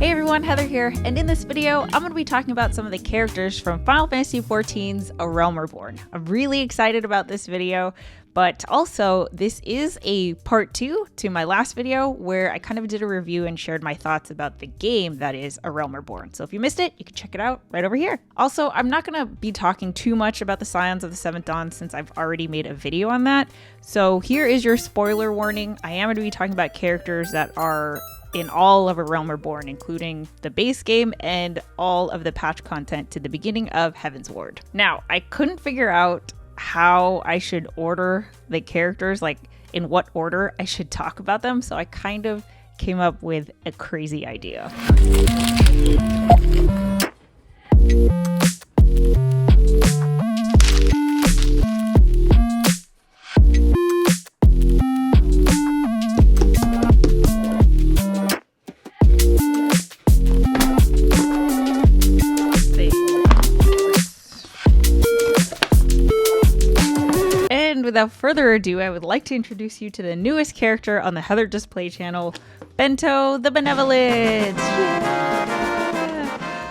Hey everyone, Heather here, and in this video, I'm going to be talking about some of the characters from Final Fantasy XIV's A Realm Reborn. I'm really excited about this video, but also this is a part 2 to my last video where I kind of did a review and shared my thoughts about the game that is A Realm Reborn. So if you missed it, you can check it out right over here. Also, I'm not going to be talking too much about the Scions of the Seventh Dawn since I've already made a video on that. So here is your spoiler warning. I am going to be talking about characters that are in all of A Realm Reborn, including the base game and all of the patch content to the beginning of Heaven's Ward. Now, I couldn't figure out how I should order the characters, like in what order I should talk about them, so I kind of came up with a crazy idea. Without further ado, I would like to introduce you to the newest character on the HeatherJustPlay channel, Bento the Benevolent. Yeah.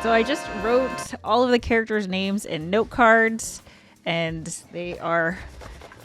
So I just wrote all of the characters' names in note cards, and they are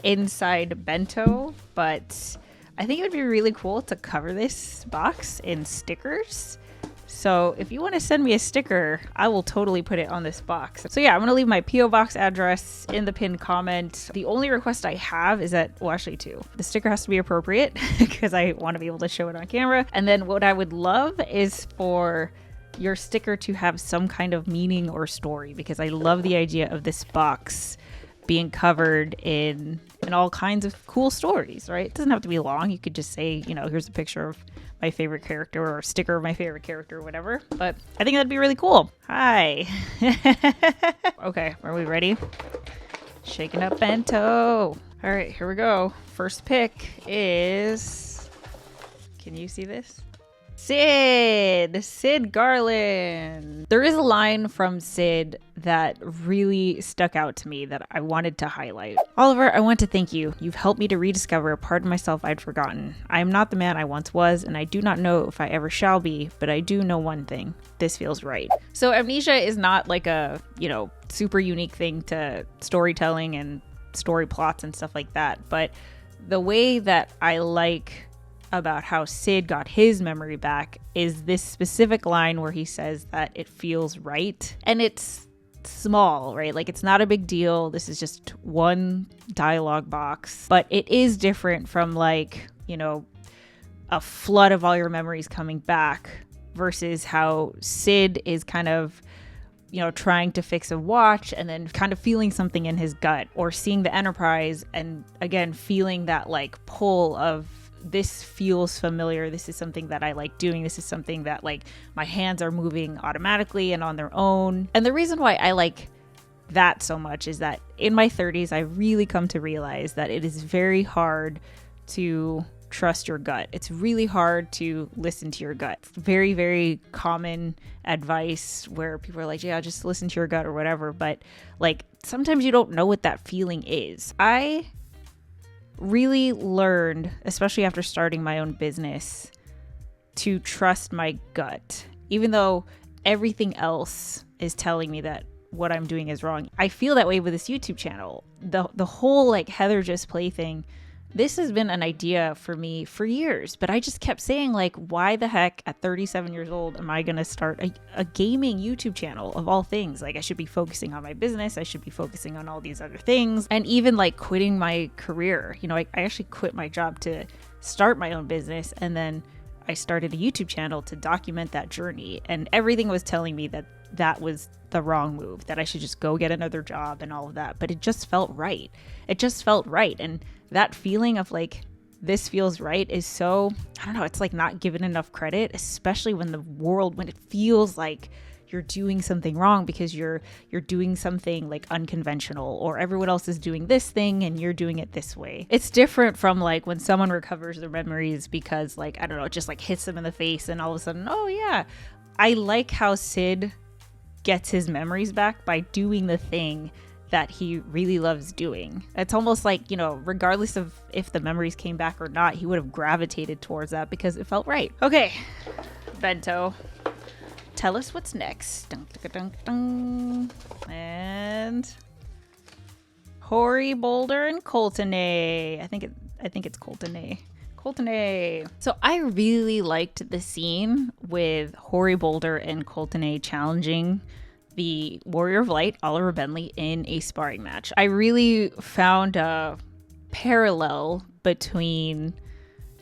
inside Bento, but I think it would be really cool to cover this box in stickers. So if you want to send me a sticker, I will totally put it on this box. So yeah, I'm going to leave my P.O. box address in the pinned comment. The only request I have is that, well, actually two. The sticker has to be appropriate because I want to be able to show it on camera. And then what I would love is for your sticker to have some kind of meaning or story, because I love the idea of this box being covered in all kinds of cool stories, right? It doesn't have to be long. You could just say, you know, here's a picture of my favorite character or a sticker of my favorite character or whatever. But I think that'd be really cool. Hi. Okay, are we ready? Shaking up Bento. All right, here we go. First pick is, can you see this? Sid Garland. There is a line from Sid that really stuck out to me that I wanted to highlight. Oliver, I want to thank you. You've helped me to rediscover a part of myself I'd forgotten. I am not the man I once was, and I do not know if I ever shall be, but I do know one thing. This feels right. So amnesia is not like a, you know, super unique thing to storytelling and story plots and stuff like that, but the way that I like about how Sid got his memory back is this specific line where he says that it feels right. And it's small, right? Like, it's not a big deal. This is just one dialogue box, but it is different from, like, you know, a flood of all your memories coming back versus how Sid is kind of, you know, trying to fix a watch and then kind of feeling something in his gut, or seeing the Enterprise and again feeling that like pull of, this feels familiar. This is something that I like doing. This is something that like my hands are moving automatically and on their own. And the reason why I like that so much is that in my 30s, I really come to realize that it is very hard to trust your gut. It's really hard to listen to your gut. It's very, very common advice where people are like, yeah, just listen to your gut or whatever. But like, sometimes you don't know what that feeling is. I really learned, especially after starting my own business, to trust my gut, even though everything else is telling me that what I'm doing is wrong. I feel that way with this YouTube channel. The whole like HeatherJustPlay thing, this has been an idea for me for years, but I just kept saying, like, why the heck at 37 years old am I going to start a gaming YouTube channel of all things? Like, I should be focusing on my business. I should be focusing on all these other things. And even like quitting my career. You know, I actually quit my job to start my own business. And then I started a YouTube channel to document that journey. And everything was telling me that that was the wrong move, that I should just go get another job and all of that. But it just felt right. It just felt right. And that feeling of like, this feels right is so, I don't know, it's like not given enough credit, especially when when it feels like you're doing something wrong because you're doing something like unconventional, or everyone else is doing this thing and you're doing it this way. It's different from like when someone recovers their memories because like, I don't know, it just like hits them in the face and all of a sudden, oh yeah. I like how Sid gets his memories back by doing the thing that he really loves doing. It's almost like, you know, regardless of if the memories came back or not, he would have gravitated towards that because it felt right. Okay, Bento. tell us what's next. Dun, dun, dun, dun. And Hori, Boulder, and Coltonay. I think it's Coltonay. Coltonay. So I really liked the scene with Hori, Boulder, and Coltonay challenging the Warrior of Light, Oliver Bentley, in a sparring match. I really found a parallel between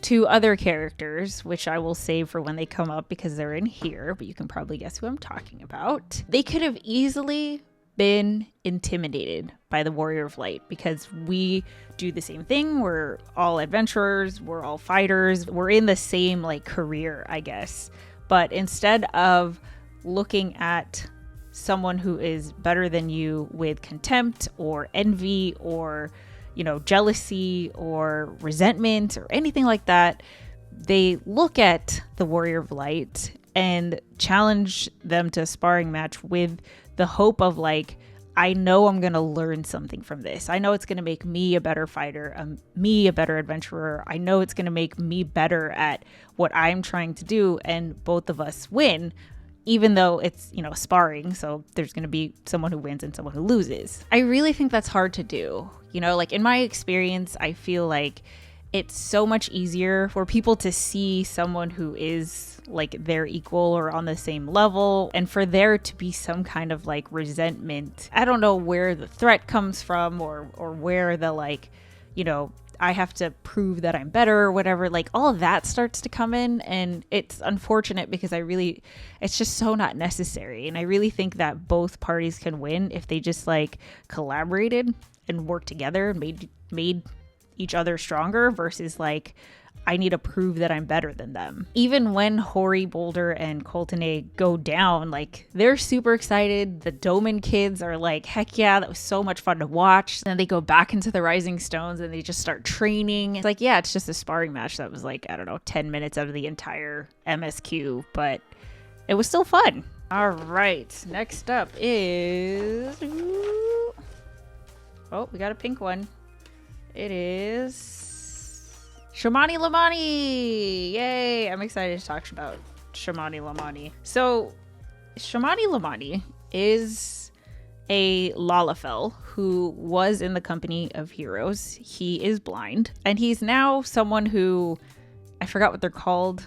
two other characters, which I will save for when they come up because they're in here, but you can probably guess who I'm talking about. They could have easily been intimidated by the Warrior of Light because we do the same thing. We're all adventurers, we're all fighters, we're in the same like career, I guess. But instead of looking at someone who is better than you with contempt or envy or, you know, jealousy or resentment or anything like that, they look at the Warrior of Light and challenge them to a sparring match with the hope of like, I know I'm going to learn something from this. I know it's going to make me a better fighter, me a better adventurer. I know it's going to make me better at what I'm trying to do, and both of us win, even though it's, you know, sparring. So there's going to be someone who wins and someone who loses. I really think that's hard to do. You know, like in my experience, I feel like it's so much easier for people to see someone who is like their equal or on the same level, and for there to be some kind of like resentment. I don't know where the threat comes from or where the like, you know, I have to prove that I'm better or whatever, like all of that starts to come in, and it's unfortunate because it's just so not necessary. And I really think that both parties can win if they just like collaborated and worked together and made each other stronger versus like, I need to prove that I'm better than them. Even when Hori, Boulder, and Coltonay go down, like they're super excited. The Doman kids are like, heck yeah, that was so much fun to watch. Then they go back into the Rising Stones and they just start training. It's like, yeah, it's just a sparring match that was like, I don't know, 10 minutes out of the entire MSQ, but it was still fun. All right, next up is... Oh, we got a pink one. It is Shamani Lamani. Yay! I'm excited to talk about Shamani Lamani. So, Shamani Lamani is a Lalafell who was in the company of heroes. He is blind, and he's now someone who, I forgot what they're called,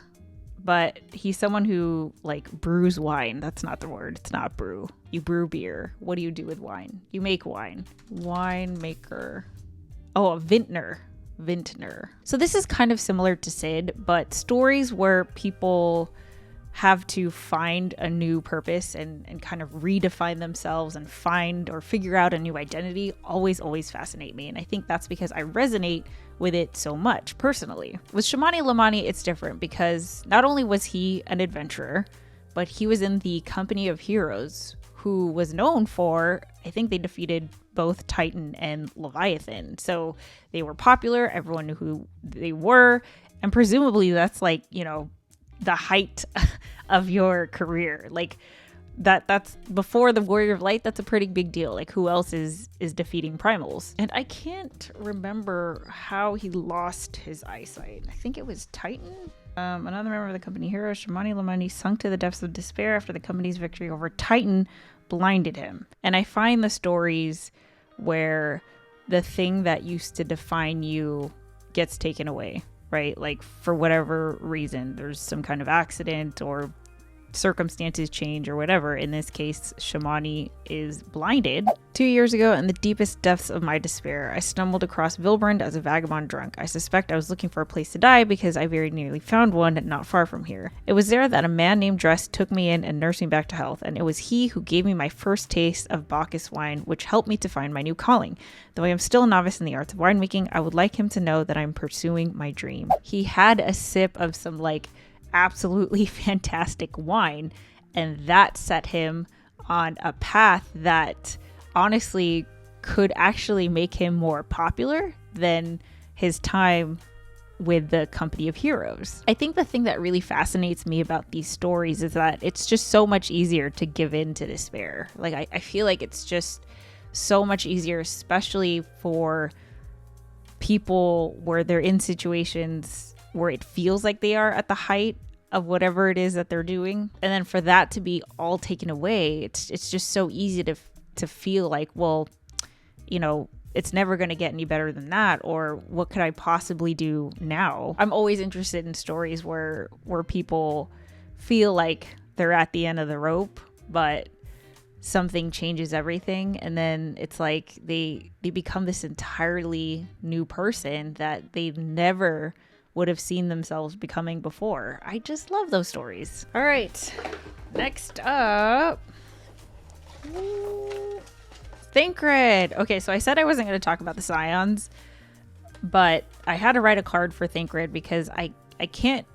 but he's someone who like brews wine. That's not the word. It's not brew. You brew beer. What do you do with wine? You make wine. Winemaker. Oh, a vintner. So this is kind of similar to Sid, but stories where people have to find a new purpose and kind of redefine themselves and find or figure out a new identity always fascinate me. And I think that's because I resonate with it so much personally. With Shamani Lamani, it's different because not only was he an adventurer, but he was in the company of heroes who was known for, I think they defeated both Titan and Leviathan. So they were popular. Everyone knew who they were. And presumably that's like, you know, the height of your career. Like that's before the Warrior of Light. That's a pretty big deal. Like who else is defeating primals? And I can't remember how he lost his eyesight. I think it was Titan. Another member of the company hero, Shamani Lamani, sunk to the depths of despair after the company's victory over Titan blinded him. And I find the stories where the thing that used to define you gets taken away, right? Like for whatever reason, there's some kind of accident or circumstances change or whatever. In this case, Shamani is blinded. 2 years ago, in the deepest depths of my despair, I stumbled across Vilbrand as a vagabond drunk. I suspect I was looking for a place to die because I very nearly found one not far from here. It was there that a man named Dress took me in and nursed me back to health, and it was he who gave me my first taste of Bacchus wine, which helped me to find my new calling. Though I am still a novice in the arts of winemaking, I would like him to know that I'm pursuing my dream. He had a sip of some like absolutely fantastic wine, and that set him on a path that honestly could actually make him more popular than his time with the company of heroes. I think the thing that really fascinates me about these stories is that it's just so much easier to give in to despair. Like I feel like it's just so much easier, especially for people where they're in situations where it feels like they are at the height of whatever it is that they're doing. And then for that to be all taken away, it's just so easy to feel like, well, you know, it's never going to get any better than that, or what could I possibly do now? I'm always interested in stories where people feel like they're at the end of the rope, but something changes everything, and then it's like they become this entirely new person that they never would have seen themselves becoming before. I just love those stories. All right, next up, Thancred. Okay, so I said I wasn't going to talk about the Scions, but I had to write a card for Thancred because I can't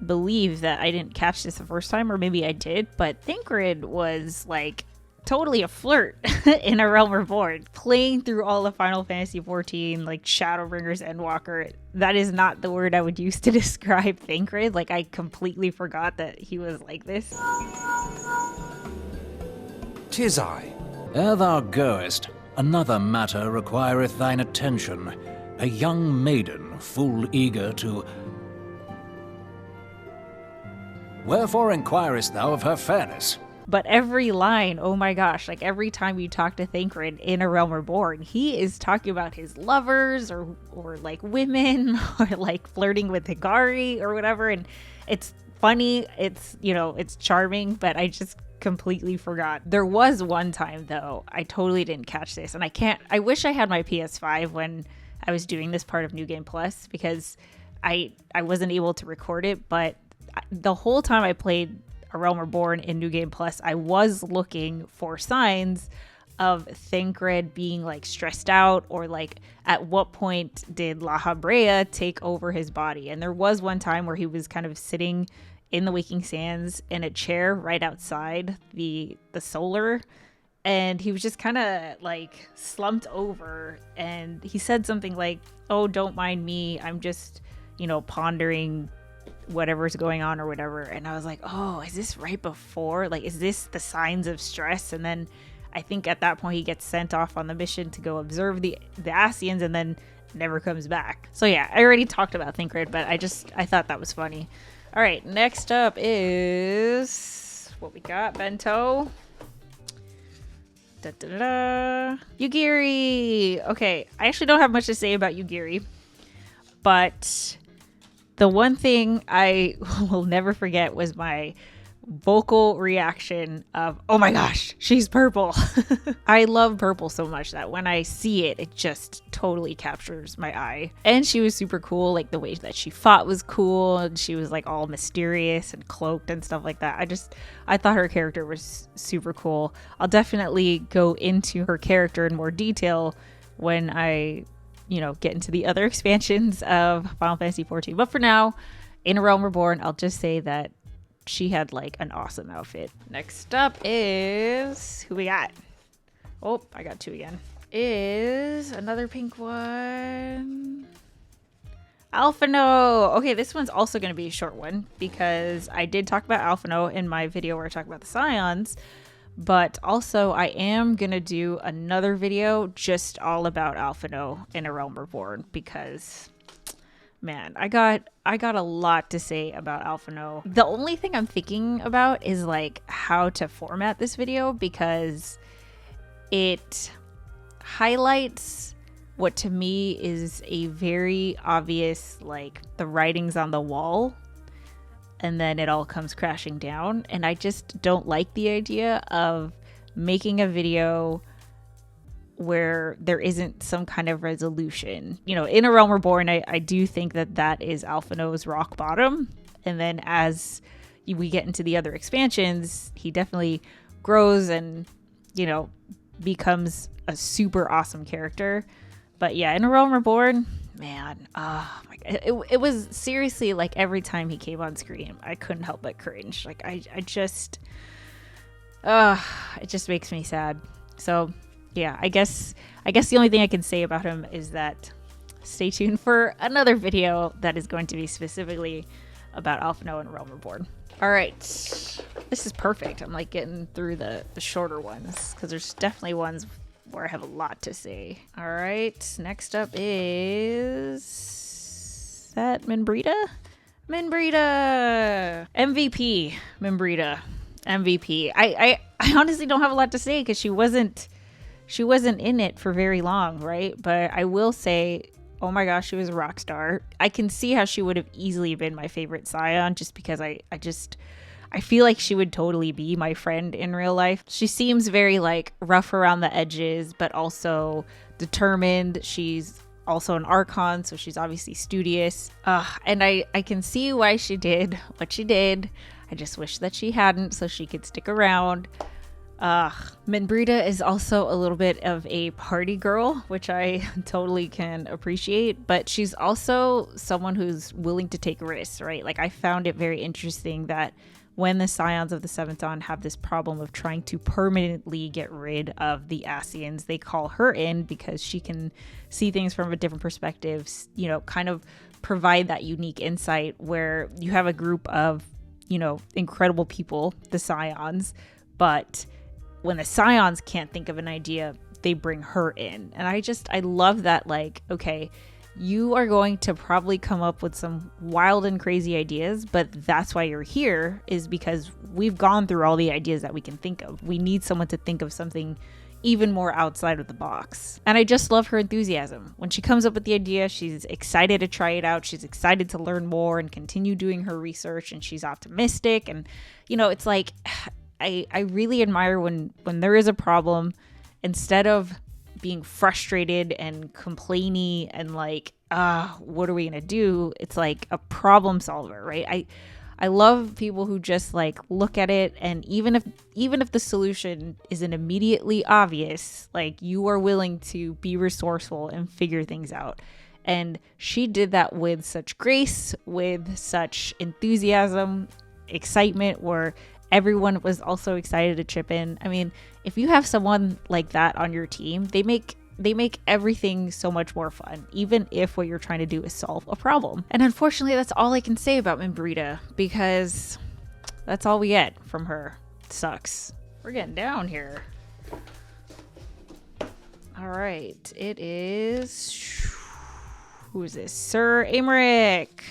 believe that I didn't catch this the first time, or maybe I did, but Thancred was like totally a flirt in A Realm Reborn, playing through all of Final Fantasy XIV, like Shadowbringers Endwalker. That is not the word I would use to describe Thancred. Like, I completely forgot that he was like this. 'Tis I. Ere thou goest, another matter requireth thine attention. A young maiden, full eager to... Wherefore inquirest thou of her fairness? But every line, oh my gosh, like every time you talk to Thancred in A Realm Reborn, he is talking about his lovers or like women or like flirting with Higari or whatever. And it's funny, it's, you know, it's charming, but I just completely forgot. There was one time though, I totally didn't catch this, and I wish I had my PS5 when I was doing this part of New Game Plus, because I wasn't able to record it, but the whole time I played A Realm Reborn in New Game Plus, I was looking for signs of Thancred being like stressed out, or like at what point did La Habrea take over his body. And there was one time where he was kind of sitting in the Waking Sands in a chair right outside the solar, and he was just kind of like slumped over, and he said something like, "Oh, don't mind me, I'm just, you know, pondering whatever's going on," or whatever. And I was like, oh, is this right before, like, is this the signs of stress? And then I think at that point he gets sent off on the mission to go observe the SCIONS, and then never comes back. So yeah, I already talked about Thancred, but I thought that was funny. All right, next up is what we got. Bento. Yugiri. Okay, I actually don't have much to say about Yugiri, but the one thing I will never forget was my vocal reaction of, oh my gosh, she's purple. I love purple so much that when I see it, it just totally captures my eye. And she was super cool. Like, the way that she fought was cool, and she was like all mysterious and cloaked and stuff like that. I thought her character was super cool. I'll definitely go into her character in more detail when I, you know, get into the other expansions of Final Fantasy XIV. But for now, in A Realm Reborn, I'll just say that she had like an awesome outfit. Next up is, who we got? Oh, I got two again. Is another pink one. Alphino. Okay, this one's also going to be a short one because I did talk about Alphino in my video where I talked about the Scions. But also, I am going to do another video just all about Alphino in A Realm Reborn because, man, I got a lot to say about Alphino. The only thing I'm thinking about is like how to format this video, because it highlights what to me is a very obvious, like, the writing's on the wall, and then it all comes crashing down. And I just don't like the idea of making a video where there isn't some kind of resolution. You know, in A Realm Reborn, I do think that is Alphino's rock bottom. And then as we get into the other expansions, he definitely grows and, you know, becomes a super awesome character. But yeah, in A Realm Reborn, man, oh my God. It was seriously like every time he came on screen, I couldn't help but cringe. Like, it just makes me sad. So yeah, I guess the only thing I can say about him is that stay tuned for another video that is going to be specifically about Alphino and Realm Reborn. All right, this is perfect. I'm like getting through the shorter ones because there's definitely ones where I have a lot to say. All right, next up is that Minbrita. Minbrita! MVP. Minbrita. MVP. I honestly don't have a lot to say because she wasn't in it for very long, right? But I will say, oh my gosh, she was a rock star. I can see how she would have easily been my favorite Scion just because I feel like she would totally be my friend in real life. She seems very like rough around the edges, but also determined. She's also an Archon, so she's obviously studious. And I can see why she did what she did. I just wish that she hadn't so she could stick around. Minbrita is also a little bit of a party girl, which I totally can appreciate, but she's also someone who's willing to take risks, right? Like I found it very interesting that when the Scions of the Seventh Dawn have this problem of trying to permanently get rid of the Ascians, they call her in because she can see things from a different perspective, you know, kind of provide that unique insight where you have a group of, you know, incredible people, the Scions, but when the Scions can't think of an idea, they bring her in. And I love that, like, okay, you are going to probably come up with some wild and crazy ideas, but that's why you're here, is because we've gone through all the ideas that we can think of. We need someone to think of something even more outside of the box. And I just love her enthusiasm. When she comes up with the idea, she's excited to try it out. She's excited to learn more and continue doing her research, and she's optimistic. And, you know, it's like, I really admire when there is a problem, instead of being frustrated and complaining and like, what are we gonna do? It's like a problem solver, right? I love people who just like look at it, and even if the solution isn't immediately obvious, like you are willing to be resourceful and figure things out. And she did that with such grace, with such enthusiasm, excitement, where everyone was also excited to chip in. I mean, if you have someone like that on your team, they make everything so much more fun, even if what you're trying to do is solve a problem. And unfortunately, that's all I can say about Minbrita, because that's all we get from her. It sucks. We're getting down here. All right. It is... who is this? Sir Emmerich.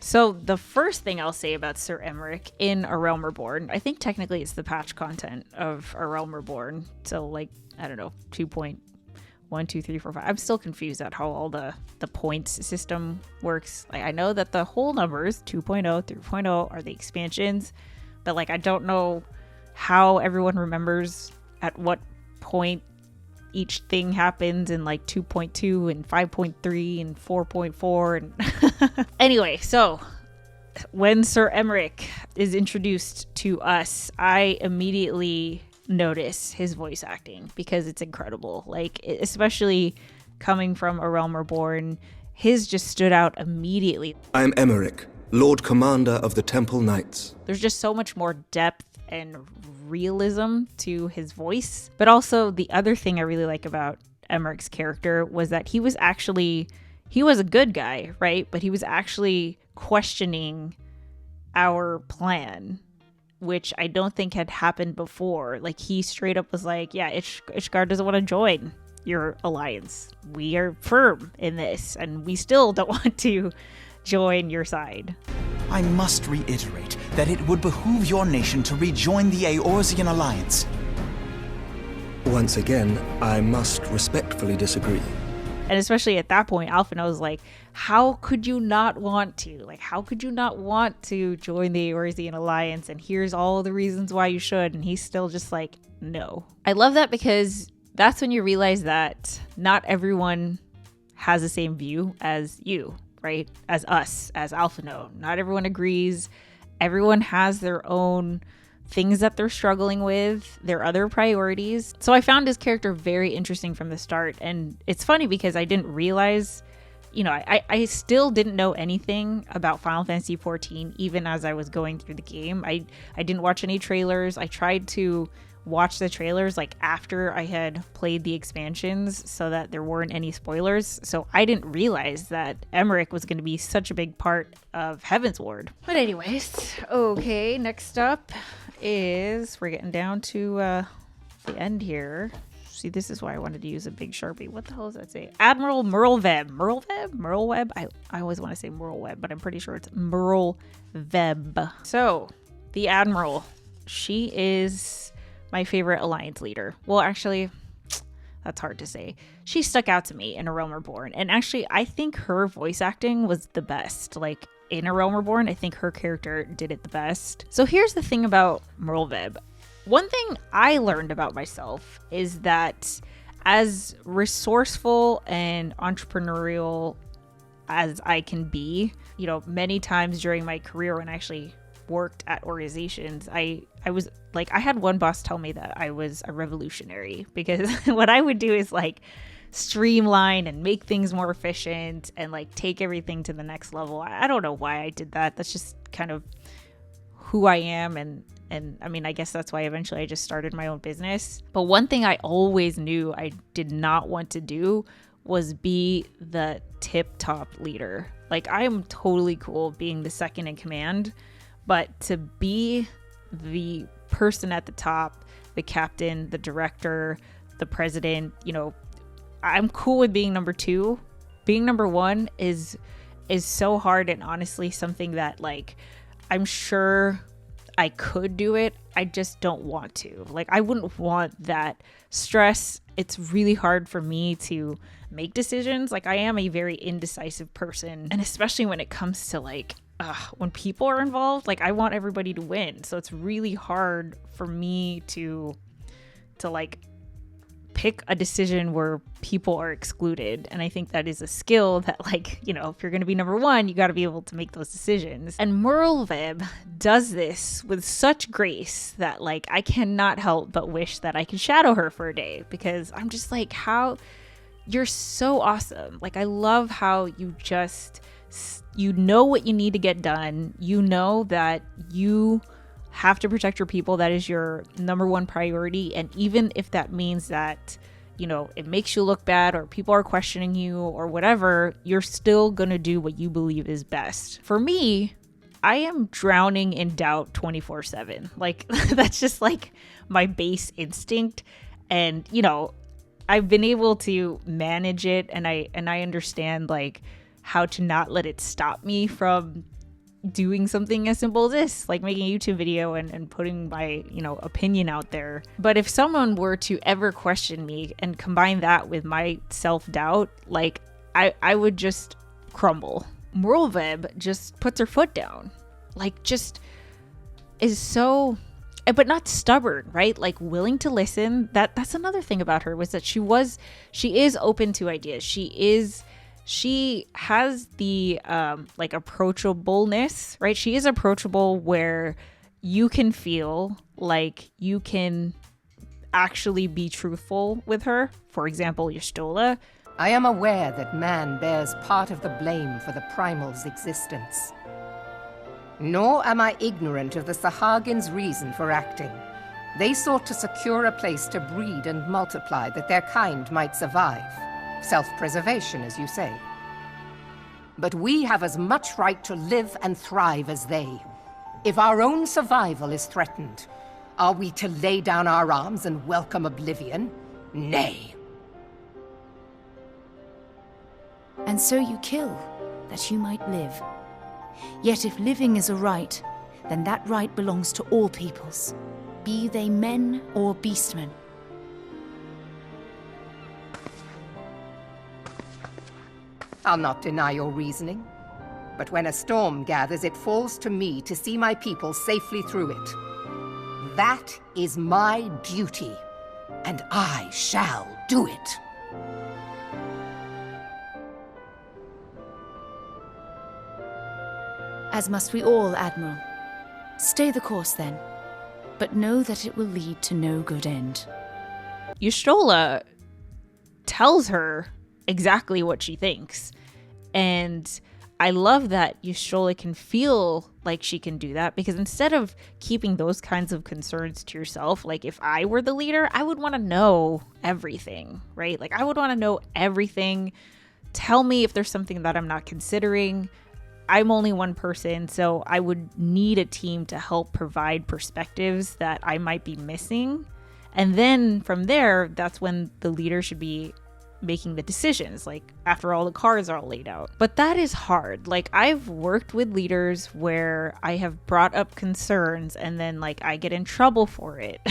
So the first thing I'll say about Sir Emmerich in A Realm Reborn, I think technically it's the patch content of A Realm Reborn. So like, I don't know, 2.1, 2, 3, 4, 5. I'm still confused at how all the points system works. Like I know that the whole numbers, 2.0, 3.0 are the expansions, but like I don't know how everyone remembers at what point each thing happens in like 2.2 and 5.3 and 4.4 and anyway, so when Sir Emmerich is introduced to us, I immediately notice his voice acting because it's incredible. Like, especially coming from A Realm Reborn, his just stood out immediately. I am Emmerich, Lord Commander of the Temple Knights. There's just so much more depth and realism to his voice. But also the other thing I really like about Emmerich's character was that he was a good guy, right? But he was actually questioning our plan, which I don't think had happened before. Like he straight up was like, yeah, Ishgard doesn't want to join your alliance. We are firm in this and we still don't want to join your side. I must reiterate that it would behoove your nation to rejoin the Eorzean alliance. Once again, I must respectfully disagree. And especially at that point, Alphinaud was like, how could you not want to? Like, how could you not want to join the Eorzean alliance? And here's all the reasons why you should. And he's still just like, no. I love that because that's when you realize that not everyone has the same view as you, right? As us, as Alphinaud. Not everyone agrees. Everyone has their own things that they're struggling with, their other priorities. So I found his character very interesting from the start. And it's funny because I didn't realize, you know, I still didn't know anything about Final Fantasy XIV, even as I was going through the game. I didn't watch any trailers. I tried to watch the trailers like after I had played the expansions so that there weren't any spoilers. So I didn't realize that Emmerich was going to be such a big part of Heavensward. But anyways, okay, next up is we're getting down to the end here. See, this is why I wanted to use a big Sharpie. What the hell does that say? Admiral Merlweb. Merlweb? I always want to say Merlweb, but I'm pretty sure it's Merlweb. So, the Admiral. She is my favorite Alliance leader. Well, actually, that's hard to say. She stuck out to me in A Realm Reborn. And actually, I think her voice acting was the best. Like, in A Realm Reborn, I think her character did it the best. So here's the thing about Merlweb. One thing I learned about myself is that as resourceful and entrepreneurial as I can be, you know, many times during my career when I actually worked at organizations, I was like, I had one boss tell me that I was a revolutionary, because what I would do is like streamline and make things more efficient and like take everything to the next level. I don't know why I did that. That's just kind of who I am. And I mean, I guess that's why eventually I just started my own business. But one thing I always knew I did not want to do was be the tip-top leader. Like, I am totally cool being the second in command, but to be the person at the top, the captain, the director, the president, you know, I'm cool with being number 2. Being number 1 is so hard, and honestly something that, like, I'm sure I could do it. I just don't want to. Like, I wouldn't want that stress. It's really hard for me to make decisions. Like, I am a very indecisive person. And especially when it comes to like, when people are involved, like, I want everybody to win. So it's really hard for me to like pick a decision where people are excluded. And I think that is a skill that, like, you know, if you're going to be number 1, you got to be able to make those decisions. And Merlweb does this with such grace that, like, I cannot help but wish that I could shadow her for a day, because I'm just like, how you're so awesome. Like, I love how you just, you know what you need to get done. You know that you have to protect your people. That is your number 1 priority. And even if that means that, you know, it makes you look bad or people are questioning you or whatever, you're still gonna do what you believe is best. For me, I am drowning in doubt 24/7. Like, that's just like my base instinct. And, you know, I've been able to manage it, and I understand like how to not let it stop me from doing something as simple as this, like making a YouTube video and putting my, you know, opinion out there. But if someone were to ever question me and combine that with my self-doubt, like, I would just crumble. Merlweb just puts her foot down. Like, just is so, but not stubborn, right? Like, willing to listen. That's another thing about her, was that she is open to ideas. She has the like approachableness, right? She is approachable where you can feel like you can actually be truthful with her. For example, Y'shtola. I am aware that man bears part of the blame for the primal's existence. Nor am I ignorant of the Sahagins' reason for acting. They sought to secure a place to breed and multiply that their kind might survive. Self-preservation, as you say. But we have as much right to live and thrive as they. If our own survival is threatened, are we to lay down our arms and welcome oblivion? Nay. And so you kill, that you might live. Yet if living is a right, then that right belongs to all peoples, be they men or beastmen. I'll not deny your reasoning. But when a storm gathers, it falls to me to see my people safely through it. That is my duty, and I shall do it. As must we all, Admiral. Stay the course, then. But know that it will lead to no good end. Y'shtola tells her exactly what she thinks. And I love that Y'shtola can feel like she can do that, because instead of keeping those kinds of concerns to yourself, like if I were the leader, I would want to know everything, right? Like, I would want to know everything. Tell me if there's something that I'm not considering. I'm only one person, so I would need a team to help provide perspectives that I might be missing. And then from there, that's when the leader should be making the decisions, like after all the cards are all laid out. But that is hard. Like, I've worked with leaders where I have brought up concerns and then like I get in trouble for it.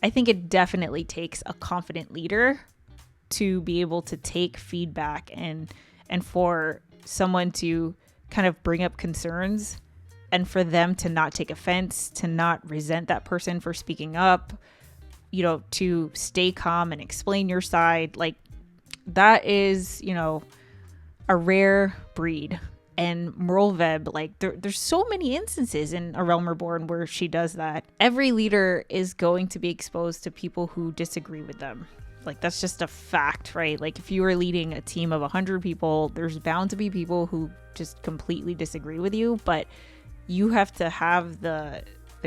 I think it definitely takes a confident leader to be able to take feedback and for someone to kind of bring up concerns and for them to not take offense, to not resent that person for speaking up, you know, to stay calm and explain your side. Like, that is, you know, a rare breed. And Merlveb, like, there's so many instances in A Realm Reborn where she does that. Every leader is going to be exposed to people who disagree with them. Like, that's just a fact, right? Like, if you are leading a team of 100 people, there's bound to be people who just completely disagree with you, but you have to have the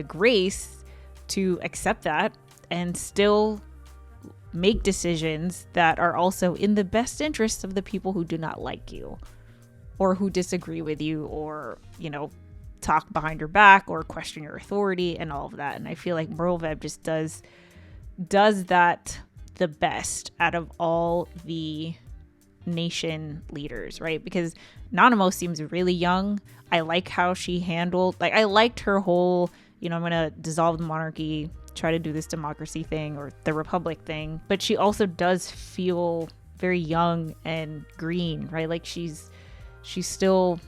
grace to accept that and still make decisions that are also in the best interest of the people who do not like you or who disagree with you, or, you know, talk behind your back or question your authority and all of that. And I feel like Merlveb just does that the best out of all the nation leaders, right? Because Nanamo seems really young. I like how she handled, like, I liked her whole, you know, I'm gonna dissolve the monarchy, try to do this democracy thing or the republic thing, but she also does feel very young and green, right? Like, she's still,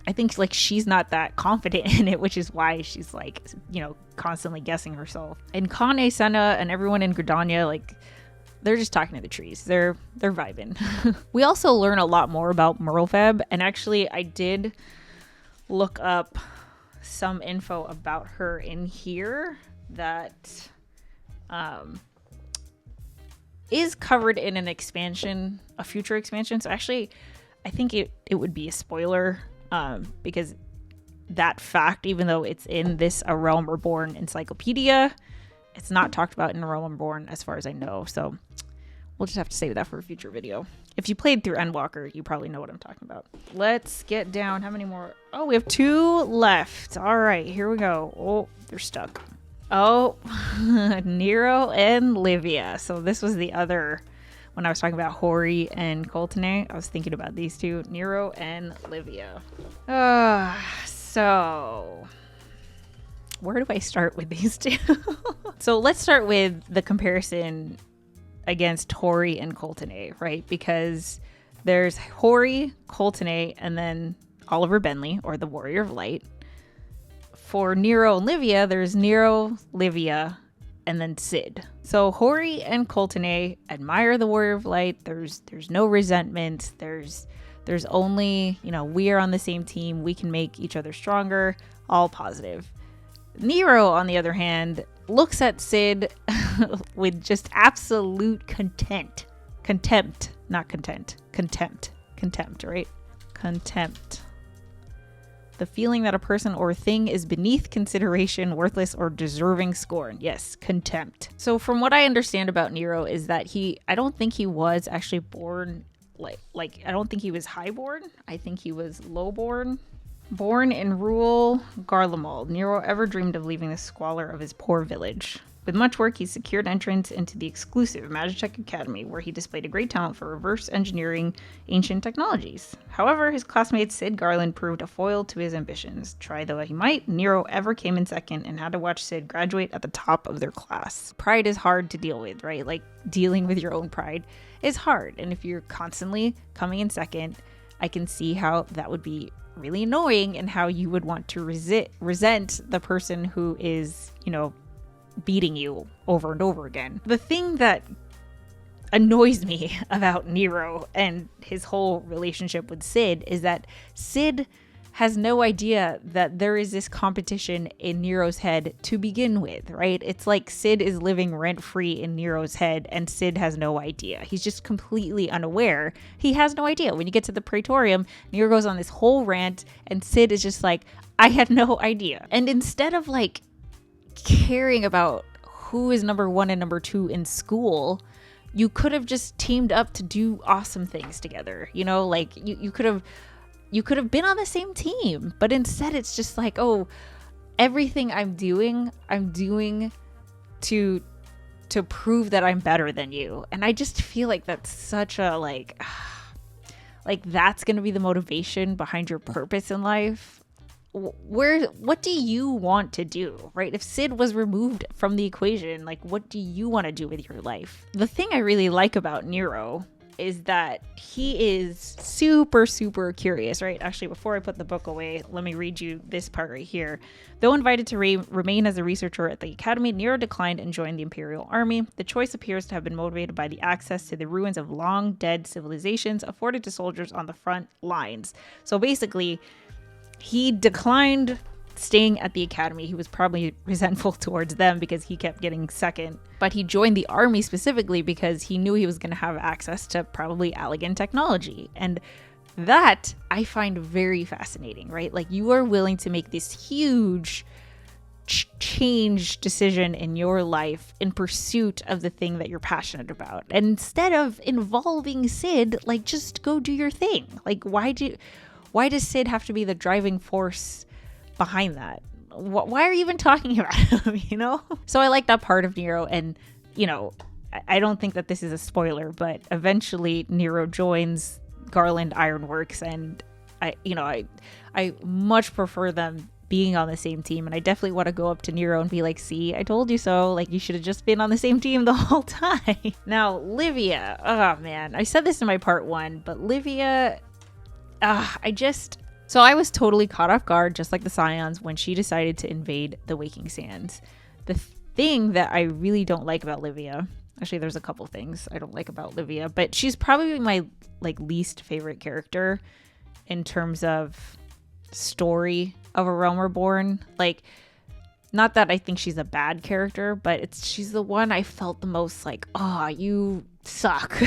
I think, like, she's not that confident in it, which is why she's, like, you know, constantly guessing herself. And Kane, Senna, and everyone in Gridania, like, they're just talking to the trees. They're vibing. We also learn a lot more about Merlveb, and actually I did look up some info about her in here that is covered in an expansion, a future expansion. So actually, I think it would be a spoiler, because that fact, even though it's in this A Realm Reborn encyclopedia, it's not talked about in A Realm Reborn as far as I know. So we'll just have to save that for a future video. If you played through Endwalker, you probably know what I'm talking about. Let's get down. How many more? Oh, we have 2 left. All right, here we go. Oh, they're stuck. Oh, Nero and Livia. So this was the other, when I was talking about Hori and Coltene, I was thinking about these two, Nero and Livia. So where do I start with these two? So let's start with the comparison against Hori and Coltene, right? Because there's Hori, Coltene, and then Oliver Benley, or the Warrior of Light. For Nero and Livia, there's Nero, Livia, and then Cid. So Hori and Coltene admire the Warrior of Light. There's no resentment. There's only, you know, we are on the same team. We can make each other stronger. All positive. Nero, on the other hand, looks at Cid with just absolute contempt, right? Contempt. The feeling that a person or thing is beneath consideration, worthless, or deserving scorn. Yes, contempt. So from what I understand about Nero is that I don't think he was actually born, like I don't think he was highborn. I think he was lowborn. Born in rural Garlemald, Nero ever dreamed of leaving the squalor of his poor village. With much work, he secured entrance into the exclusive Magitech Academy, where he displayed a great talent for reverse engineering ancient technologies. However, his classmate Cid Garland proved a foil to his ambitions. Try though he might, Nero ever came in second and had to watch Cid graduate at the top of their class. Pride is hard to deal with, right? Like, dealing with your own pride is hard. And if you're constantly coming in second, I can see how that would be really annoying and how you would want to resent the person who is, you know, beating you over and over again. The thing that annoys me about Nero and his whole relationship with Cid is that Cid has no idea that there is this competition in Nero's head to begin with, right? It's like Cid is living rent-free in Nero's head and Cid has no idea. He's just completely unaware. He has no idea. When you get to the Praetorium, Nero goes on this whole rant and Cid is just like, I had no idea. And instead of like caring about who is number 1 and number 2 in school, you could have just teamed up to do awesome things together. You know, like you could have been on the same team, but instead it's just like, oh, everything I'm doing to to prove that I'm better than you. And I just feel like that's such a like that's going to be the motivation behind your purpose in life. What do you want to do, right? If Cid was removed from the equation, like what do you want to do with your life? The thing I really like about Nero is that he is super, super curious, right? Actually, before I put the book away, let me read you this part right here. Though invited to remain as a researcher at the Academy, Nero declined and joined the Imperial Army. The choice appears to have been motivated by the access to the ruins of long-dead civilizations afforded to soldiers on the front lines. So basically, he declined staying at the Academy. He was probably resentful towards them because he kept getting second. But he joined the army specifically because he knew he was going to have access to probably Allegan technology. And that I find very fascinating, right? Like you are willing to make this huge change decision in your life in pursuit of the thing that you're passionate about. And instead of involving Cid, like just go do your thing. Like why does Cid have to be the driving force behind that? Why are you even talking about him, you know? So I like that part of Nero, and you know, I don't think that this is a spoiler, but eventually Nero joins Garland Ironworks, and I much prefer them being on the same team, and I definitely want to go up to Nero and be like, see, I told you so, like you should have just been on the same team the whole time. Now Livia, oh man, I said this in my part 1, but Livia, So I was totally caught off guard, just like the Scions, when she decided to invade the Waking Sands. The thing that I really don't like about Livia, actually there's a couple things I don't like about Livia, but she's probably my like least favorite character in terms of story of A Realm Reborn. Like, not that I think she's a bad character, but she's the one I felt the most like, you suck.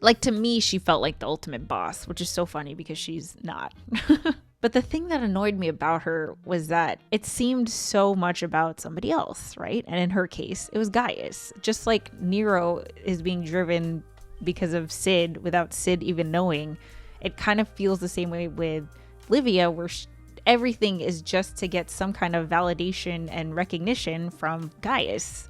Like to me, she felt like the ultimate boss, which is so funny because she's not. But the thing that annoyed me about her was that it seemed so much about somebody else, right? And in her case, it was Gaius. Just like Nero is being driven because of Cid without Cid even knowing, it kind of feels the same way with Livia, where everything is just to get some kind of validation and recognition from Gaius.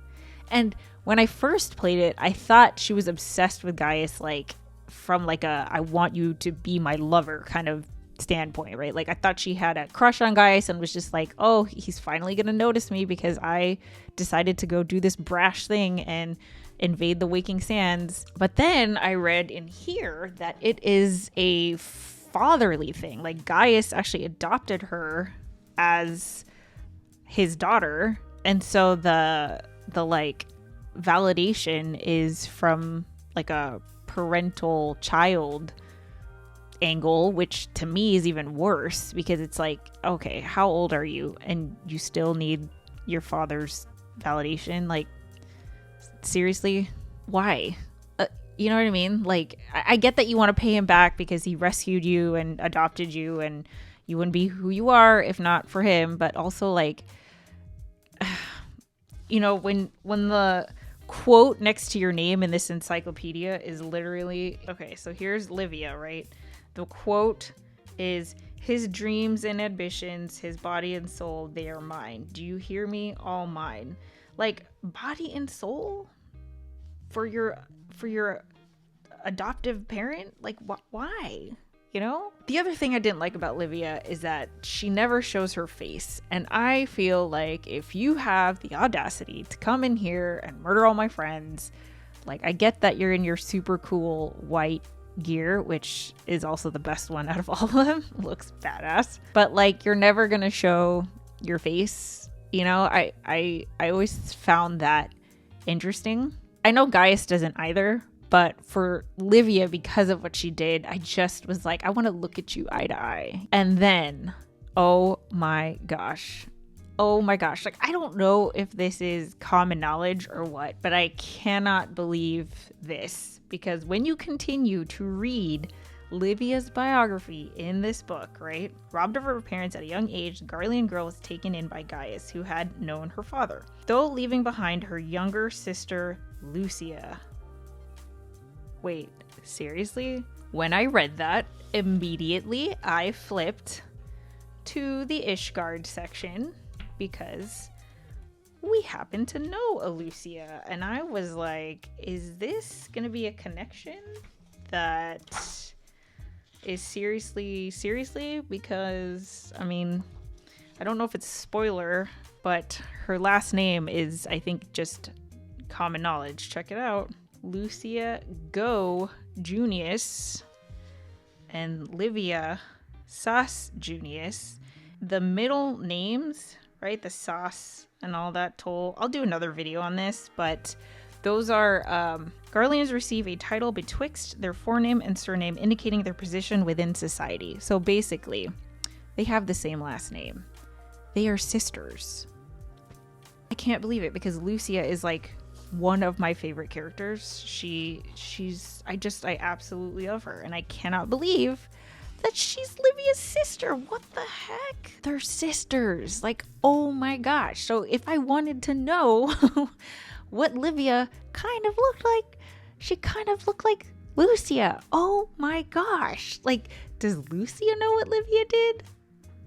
And when I first played it, I thought she was obsessed with Gaius, like from like a I want you to be my lover kind of standpoint, right? Like I thought she had a crush on Gaius and was just like, oh, he's finally gonna notice me because I decided to go do this brash thing and invade the Waking Sands. But then I read in here that it is a fatherly thing. Like Gaius actually adopted her as his daughter, and so the like validation is from like a parental child angle, which to me is even worse because it's like, okay, how old are you and you still need your father's validation? Like seriously, why? You know what I mean? Like I get that you want to pay him back because he rescued you and adopted you and you wouldn't be who you are if not for him, but also like you know, when the quote next to your name in this encyclopedia is literally, okay, so here's Livia, right? The quote is, his dreams and ambitions, his body and soul, they are mine. Do you hear me? All mine. Like, body and soul for your adoptive parent? Like, why? You know? The other thing I didn't like about Livia is that she never shows her face. And I feel like if you have the audacity to come in here and murder all my friends, like I get that you're in your super cool white gear, which is also the best one out of all of them. Looks badass. But like you're never gonna show your face. You know, I always found that interesting. I know Gaius doesn't either. But for Livia, because of what she did, I just was like, I want to look at you eye to eye. And then, oh my gosh. Like, I don't know if this is common knowledge or what, but I cannot believe this. Because when you continue to read Livia's biography in this book, right? Robbed of her parents at a young age, the Garlean girl was taken in by Gaius, who had known her father, though leaving behind her younger sister, Lucia. Wait, seriously? When I read that, immediately I flipped to the Ishgard section because we happen to know Eorzea. And I was like, is this going to be a connection that is seriously? Because, I mean, I don't know if it's a spoiler, but her last name is, I think, just common knowledge. Check it out. Lucia Go Junius and Livia Sas Junius. The middle names, right? The Sas and all that toll. I'll do another video on this, but those are Garleans receive a title betwixt their forename and surname, indicating their position within society. So basically, they have the same last name. They are sisters. I can't believe it because Lucia is like one of my favorite characters. I absolutely love her, and I cannot believe that she's Livia's sister. What the heck? They're sisters. Like, oh my gosh. So if I wanted to know what Livia kind of looked like, she kind of looked like Lucia. Oh my gosh. Like, does Lucia know what Livia did?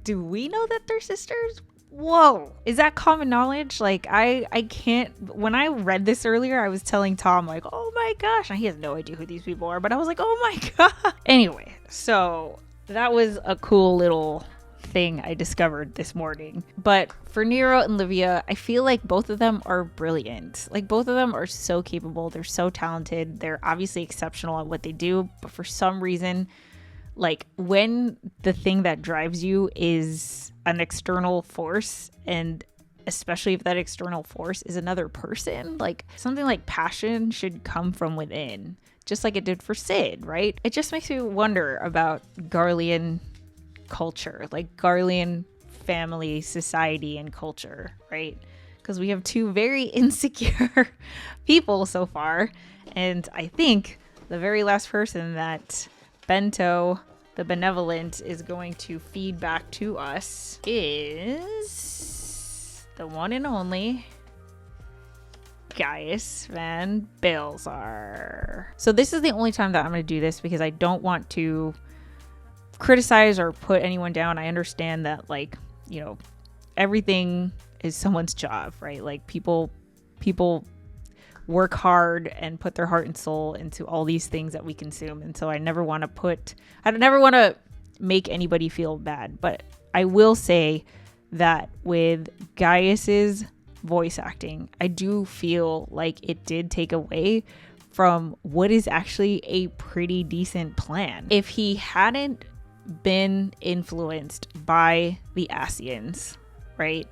Do we know that they're sisters? Whoa. Is that common knowledge? Like, I can't. When I read this earlier, I was telling Tom, like, oh my gosh. And he has no idea who these people are, but I was like, oh my god. Anyway, so that was a cool little thing I discovered this morning. But for Nero and Livia, I feel like both of them are brilliant. Like, both of them are so capable. They're so talented. They're obviously exceptional at what they do, but for some reason, like, when the thing that drives you is an external force, and especially if that external force is another person, like, something like passion should come from within, just like it did for Sid, right? It just makes me wonder about Garlean culture, like Garlean family, society, and culture, right? Because we have two very insecure people so far, and I think the very last person that Bento the Benevolent is going to feed back to us is the one and only Gaius Van Balezar. So this is the only time that I'm going to do this because I don't want to criticize or put anyone down. I understand that, like, you know, everything is someone's job, right? Like, people work hard and put their heart and soul into all these things that we consume. And so I never want to make anybody feel bad. But I will say that with Gaius's voice acting, I do feel like it did take away from what is actually a pretty decent plan. If he hadn't been influenced by the SCIONS, right?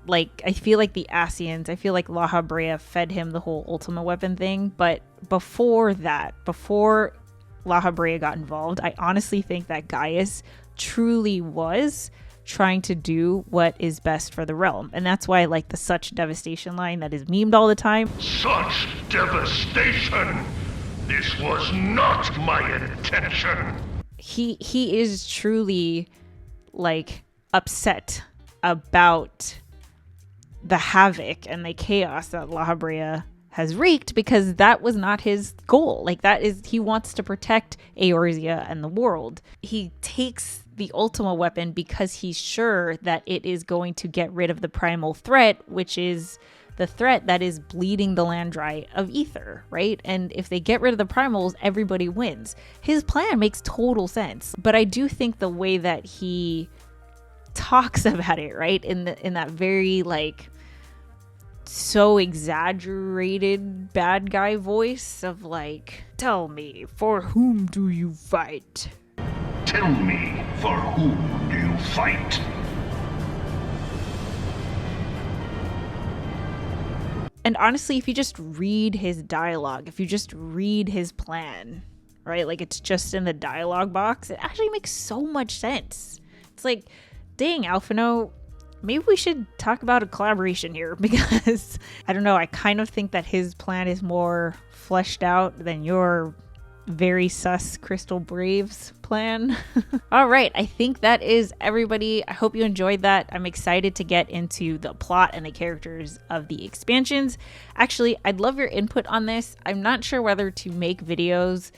Like, I feel like La Habrea fed him the whole Ultima weapon thing. But before La Habrea got involved, I honestly think that Gaius truly was trying to do what is best for the realm. And that's why I like the "such devastation" line that is memed all the time. Such devastation! This was not my intention! He is truly, like, upset about the havoc and the chaos that La Habrea has wreaked, because that was not his goal. Like, he wants to protect Eorzea and the world. He takes the Ultima weapon because he's sure that it is going to get rid of the primal threat, which is the threat that is bleeding the land dry of ether, right? And if they get rid of the primals, everybody wins. His plan makes total sense. But I do think the way that he talks about it, right, in that very, like, so exaggerated bad guy voice of, like, tell me, for whom do you fight? Tell me, for whom do you fight? And honestly, if you just read his dialogue, if you just read his plan, right, like, it's just in the dialogue box, it actually makes so much sense. It's like, dang, Alphino, maybe we should talk about a collaboration here, because I don't know, I kind of think that his plan is more fleshed out than your very sus Crystal Braves plan. All right, I think that is everybody. I hope you enjoyed that. I'm excited to get into the plot and the characters of the expansions. Actually, I'd love your input on this. I'm not sure whether to make videos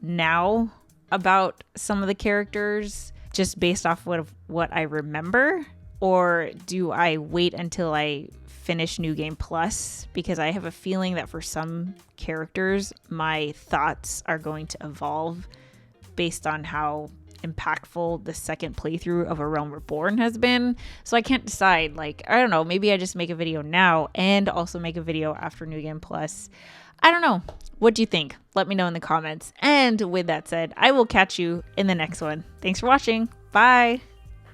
now about some of the characters just based off what I remember, or do I wait until I finish New Game Plus? Because I have a feeling that for some characters, my thoughts are going to evolve based on how impactful the second playthrough of A Realm Reborn has been. So I can't decide. Like, I don't know, maybe I just make a video now and also make a video after New Game Plus. I don't know. What do you think? Let me know in the comments. And with that said, I will catch you in the next one. Thanks for watching. Bye.